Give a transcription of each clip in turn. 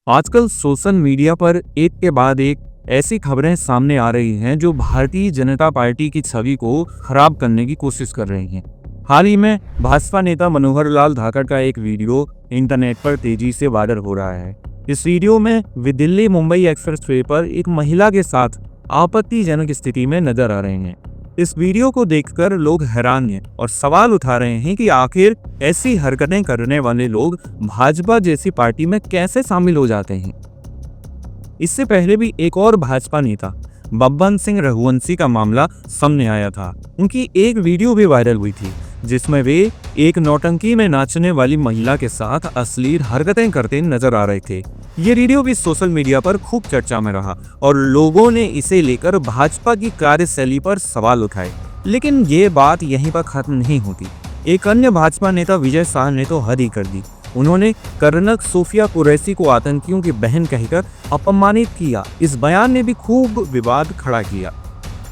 आजकल social media पर एक के बाद एक ऐसी खबरें सामने आ रही हैं जो भारतीय जनता पार्टी की छवि को खराब करने की कोशिश कर रही हैं। हाल ही में भाजपा नेता मनोहर लाल धाकड़ का एक वीडियो इंटरनेट पर तेजी से वायरल हो रहा है। इस वीडियो में वे दिल्ली मुंबई एक्सप्रेसवे पर एक महिला के साथ आपत्तिजनक स्थिति में नजर आ रहे हैं। इस वीडियो को देखकर लोग हैरान हैं और सवाल उठा रहे हैं कि आखिर ऐसी हरकतें करने वाले लोग भाजपा जैसी पार्टी में कैसे शामिल हो जाते हैं। इससे पहले भी एक और भाजपा नेता बब्बन सिंह रघुवंशी का मामला सामने आया था। उनकी एक वीडियो भी वायरल हुई थी जिसमें वे एक नौटंकी में नाचने वाली महिला के साथ अश्लील हरकतें करते नजर आ रहे थे। ये वीडियो भी सोशल मीडिया पर खूब चर्चा में रहा और लोगों ने इसे लेकर भाजपा की कार्यशैली पर सवाल उठाए। लेकिन ये बात यहीं पर खत्म नहीं होती। एक अन्य भाजपा नेता विजय शाह ने तो हद ही कर दी। उन्होंने कर्नल सोफिया कुरैशी को आतंकियों की बहन कहकर अपमानित किया। इस बयान ने भी खूब विवाद खड़ा किया।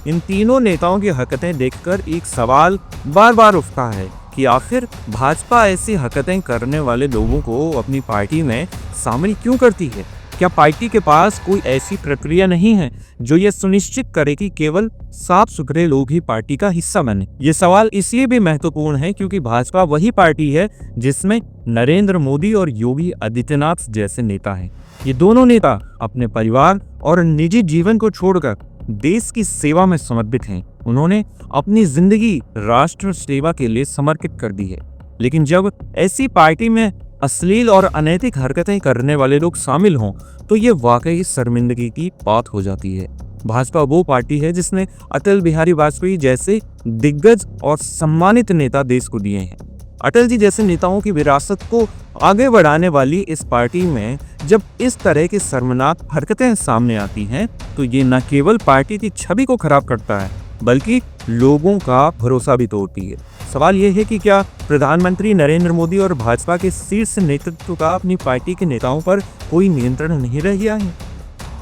इन तीनों नेताओं की हरकतें देखकर एक सवाल बार बार उठता है कि आखिर भाजपा ऐसी हरकतें करने वाले लोगों को अपनी पार्टी में शामिल क्यों करती है। क्या पार्टी के पास कोई ऐसी प्रक्रिया नहीं है जो ये सुनिश्चित करे कि केवल साफ सुथरे लोग ही पार्टी का हिस्सा बने। ये सवाल इसलिए भी महत्वपूर्ण है क्योंकि भाजपा वही पार्टी है जिसमें नरेंद्र मोदी और योगी आदित्यनाथ जैसे नेता हैं। ये दोनों नेता अपने परिवार और निजी जीवन को छोड़कर देश की सेवा में समर्पित हैं। उन्होंने अपनी जिंदगी राष्ट्र सेवा के लिए समर्पित कर दी है। लेकिन जब ऐसी पार्टी में अश्लील और अनैतिक हरकतें करने वाले लोग शामिल हों तो ये वाकई शर्मिंदगी की बात हो जाती है। भाजपा वो पार्टी है जिसने अटल बिहारी वाजपेयी जैसे दिग्गज और सम्मानित नेता देश को दिए हैं। अटल जी जैसे नेताओं की विरासत को आगे बढ़ाने वाली इस पार्टी में जब इस तरह की शर्मनाक हरकतें सामने आती हैं तो ये न केवल पार्टी की छवि को खराब करता है बल्कि लोगों का भरोसा भी तोड़ती है। सवाल ये है कि क्या प्रधानमंत्री नरेंद्र मोदी और भाजपा के शीर्ष नेतृत्व का अपनी पार्टी के नेताओं पर कोई नियंत्रण नहीं रह गया है।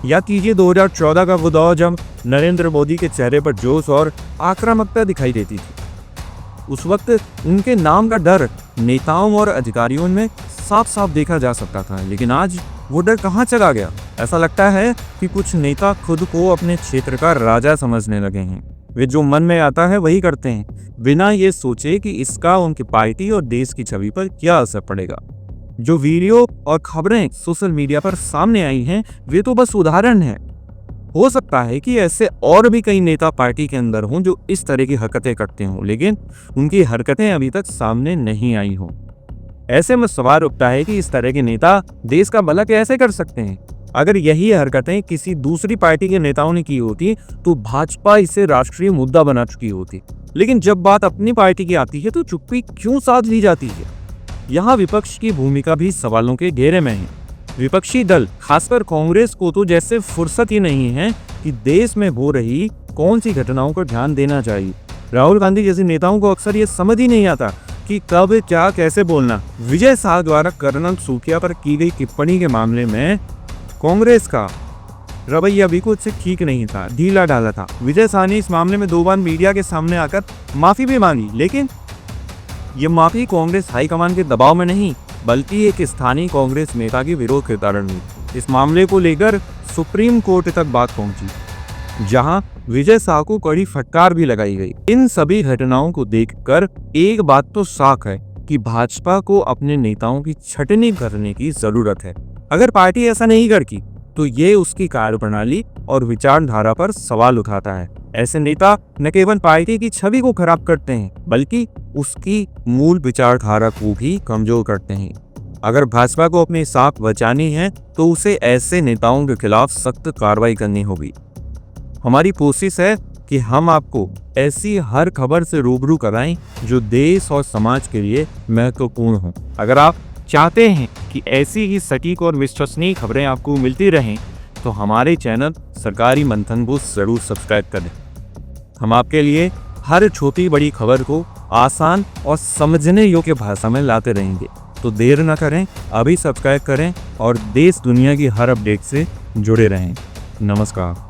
याद कीजिए 2014 का वो दौर जब नरेंद्र मोदी के चेहरे पर जोश और आक्रामकता दिखाई देती थी। उस वक्त उनके नाम का डर नेताओं और अधिकारियों में साफ साफ देखा जा सकता था। लेकिन आज वो डर कहाँ चला गया। ऐसा लगता है कि कुछ नेता खुद को अपने क्षेत्र का राजा समझने लगे हैं। वे जो मन में आता है वही करते हैं बिना ये सोचे कि इसका उनकी पार्टी और देश की छवि पर क्या असर पड़ेगा। जो वीडियो और खबरें सोशल मीडिया पर सामने आई हैं वे तो बस उदाहरण हैं। हो सकता है कि ऐसे और भी कई नेता पार्टी के अंदर हों जो इस तरह की हरकतें करते हों लेकिन उनकी हरकतें अभी तक सामने नहीं आई हों। ऐसे में सवाल उठता है कि इस तरह के नेता देश का भला कैसे कर सकते हैं। अगर यही हरकतें किसी दूसरी पार्टी के नेताओं ने की होती तो भाजपा इसे राष्ट्रीय मुद्दा बना चुकी होती। लेकिन जब बात अपनी पार्टी की आती है तो चुप्पी क्यों साध ली जाती है। यहाँ विपक्ष की भूमिका भी सवालों के घेरे में है। विपक्षी दल खासकर कांग्रेस को तो जैसे फुर्सत ही नहीं है कि देश में हो रही कौन सी घटनाओं पर ध्यान देना चाहिए। राहुल गांधी जैसे नेताओं को अक्सर ये समझ ही नहीं आता कि कब क्या कैसे बोलना। विजय शाह द्वारा कर्नल सूखिया पर की गई टिप्पणी के मामले में कांग्रेस का रवैया भी कुछ ठीक नहीं था, ढीला डाला था। विजय शाह ने इस मामले में 2 बार मीडिया के सामने आकर माफी भी मांगी लेकिन ये माफी कांग्रेस हाईकमान के दबाव में नहीं बल्कि एक स्थानीय कांग्रेस नेता के विरोध के कारण हुई। इस मामले को लेकर सुप्रीम कोर्ट तक बात पहुंची जहां विजय शाह को कड़ी फटकार भी लगाई गई। इन सभी घटनाओं को देखकर एक बात तो साफ है कि भाजपा को अपने नेताओं की छटनी करने की जरूरत है। अगर पार्टी ऐसा नहीं करती तो ये उसकी कार्यप्रणाली और विचारधारा पर सवाल उठाता है। ऐसे नेता न केवल पार्टी की छवि को खराब करते हैं बल्कि उसकी मूल विचारधारा को भी कमजोर करते हैं। अगर भाजपा को अपनी साख बचानी है तो उसे ऐसे नेताओं के खिलाफ सख्त कार्रवाई करनी होगी। हमारी कोशिश है कि हम आपको ऐसी हर खबर से रूबरू कराएं जो देश और समाज के लिए महत्वपूर्ण हो। अगर आप चाहते हैं कि ऐसी ही सटीक और विश्वसनीय खबरें आपको मिलती रहें तो हमारे चैनल सरकारी मंथन को जरूर सब्सक्राइब करें। हम आपके लिए हर छोटी बड़ी खबर को आसान और समझने योग्य भाषा में लाते रहेंगे। तो देर न करें, अभी सब्सक्राइब करें और देश दुनिया की हर अपडेट से जुड़े रहें। नमस्कार।